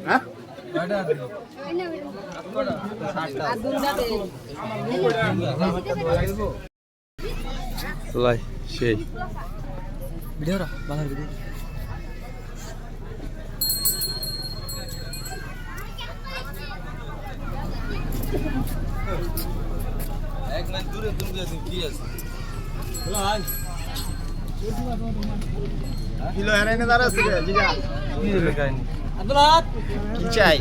হ্যাঁ লাই সেই ভিডিওটা বাংলা ভিডিও এক মিনিট দূরে তুমি কি আছে কিলো হেরাইনে দাঁড়া আছে রে জিগা কি লেখায়নি আব্দুল্লাহ কি চাই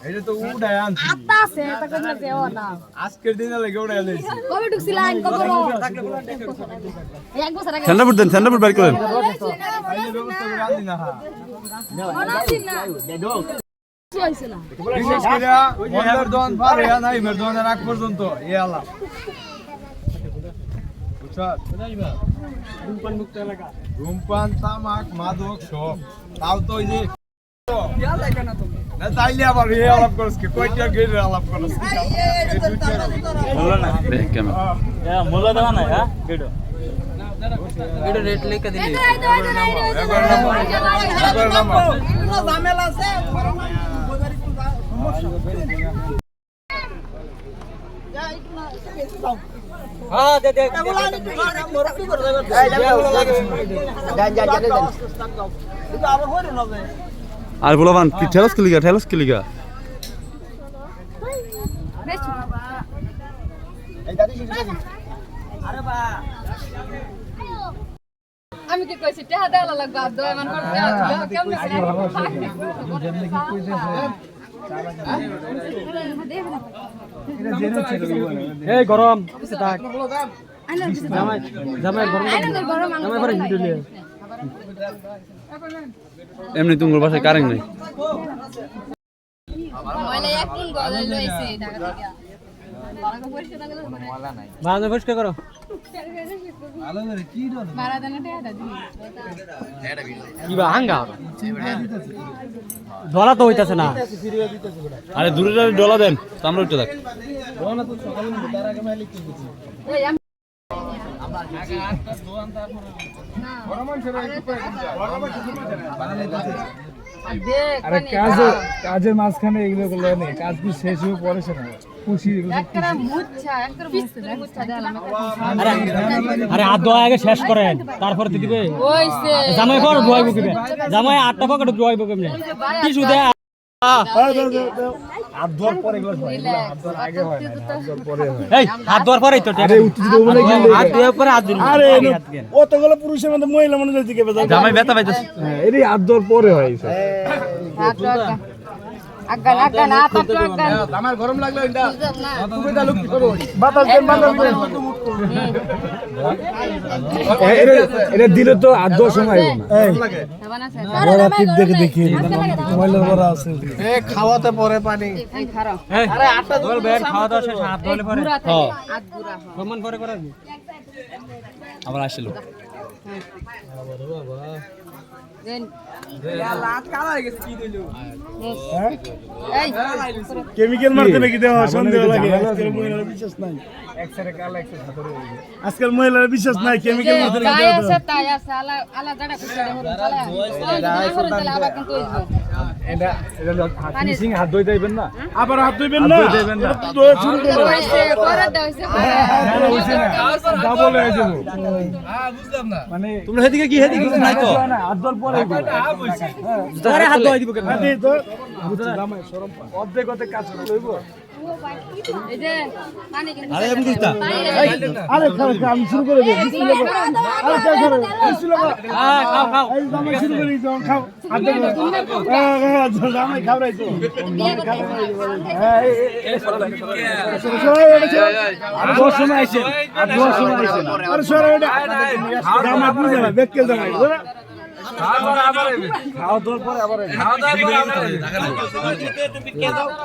এটা তো উড়ায় আনছি আত্মা আছে তা কোন দেও না আজকের দিনে লাগে উড়ায় আনছি কবে ঢুকছিলেন কবে এক বছর আগে ঠান্ডা দেন ঠান্ডা বাইর করেন আইলে ব্যবস্থা করে আনলি না হ্যাঁ অনাসিন না হইছে না বিশেষ করে মন্দার দন পারে না ইমের দনের আগ পর্যন্ত এ আলা ধূমপান তামাক মাদক সব তাও তো ওই যে না তাইলে আবার এ আলাপ করছ কি কয়টা গেড়ে আলাপ করছ বললা না দেখ ক্যামেরা মোলা দেওয়া নাই হ্যাঁ ভিডিও ভিডিও রেট লিখে দিলি একবার নামা ঝামেলা আছে হ্যাঁ দে দে আর বলবান কি ঠেলাস কি লিগা আমি কি কইছি টেহা দেওয়া লাগবে আর দয় মান করতে কেমন এই গরম কিছে থাক জামাই জামাই গরম জামাই পরে ভিডিও নিয়ে এমনি তোমার বাসায় কারেন্ট নাই ময়লা এক কোন গলে লইছে ঢাকা থেকে বারাকা পরিষ্কার লাগলো বারান্দা পরিষ্কার করো আলো রে কি ডল মারা দেনা টেহা দাদি কি বা হাঙ্গা ধলা তো হইতাছে না আরে দূরে ডলা দেন আমরা উঠতে থাক দোনা তো সকালে তার আগে মাইলে কি দিছি ওই আমি আমরা আগে আটটা দোয়ান তারপর গরমান ছেড়ে বানালে দিতে দেখ আরে কাজের মাঝখানে এগুলো করলে নেই কাজ কি শেষ হয়ে পড়েছে না খুশি একটা মুচ্ছা দেন আরে আরে হাত ধোয়া আগে শেষ করেন তারপর দিবে ওইছে জামাই কর ধোয়াইবো কিবে জামাই আটটা পকেট ধোয়াইবো কেমনে কি সুদে হাত ধোয়ার পরে এগুলো হয় এগুলো হাত ধোয়ার আগে হয় না হাত ধোয়ার পরে হয় এই হাত ধোয়ার পরেই তো আরে উত্তেজিত হবে না কিন্তু হাত ধোয়ার পরে হাত দিন আরে অতগুলো পুরুষের মধ্যে মহিলা মানুষের দিকে জামাই ব্যথা পাইতাছে হ্যাঁ এরই হাত ধোয়ার পরে হয় এইসব আগান না পাটো আগান আমার গরম লাগলো এটা না তুমি দা লুক করো বাতাস দেন এটা দিলে তো হাত ধোয়ার সময় হবে না সাবান আছে বড় টিপ দেখে দেখি মহিলার বড় আছে এ খাওয়াতে পরে পানি এই খারো আরে আটটা ধোয়ার বের খাওয়া দাওয়া শেষ হাত ধোয়ালে পরে পুরা থাকে হাত গুরা সম্মান করে করে আবার আসলো দেন লাত কালা হয়ে গেছে কি দিলো এই কেমিক্যাল মারতে নাকি দেওয়া সন্দেহ লাগে আজকাল মহিলার বিশ্বাস নাই একসাথে কালা একসাথে হাতরে হয়ে গেছে আজকাল মহিলার বিশ্বাস নাই কেমিক্যাল মারতে নাকি তাই দেওয়া আছে তাই আছে আলা জায়গা খুঁজে দেখুন আবার কিন্তু এটা ফিনিশিং হাত ধুই দিবেন না আবার হাত ধুইবেন না দিবেন না। তো শুরু করো হইছে করে দাও হইছে হইছে না ডাবল হয়ে যাবে হ্যাঁ বুঝলাম না মানে তোমরা হেদিকে কি হেদিকে নাই তো না হাত ধর পরে পরে হাত ধোয়াই দিব কেমনে হাতে তো জামাই শরম অর্ধেক অর্ধেক কাজ করে লইব এই যে পানি কিন্তু আরে এমন দিতা আরে কাম শুরু করে দে বিসমিল্লাহ আরে কাজ করে বিসমিল্লাহ হ্যাঁ খাও খাও এই জামাই শুরু করে দিও খাও হাত ধর জামাই খাবরাই তো হ্যাঁ এই আর দশ সময় আইছে আর দশ সময় আইছে আরে সরে এটা জামাই বুঝে না বেককে জামাই খাওয়া আবার খাওয়া দাওয়ার পরে আবার খাওয়া দাওয়া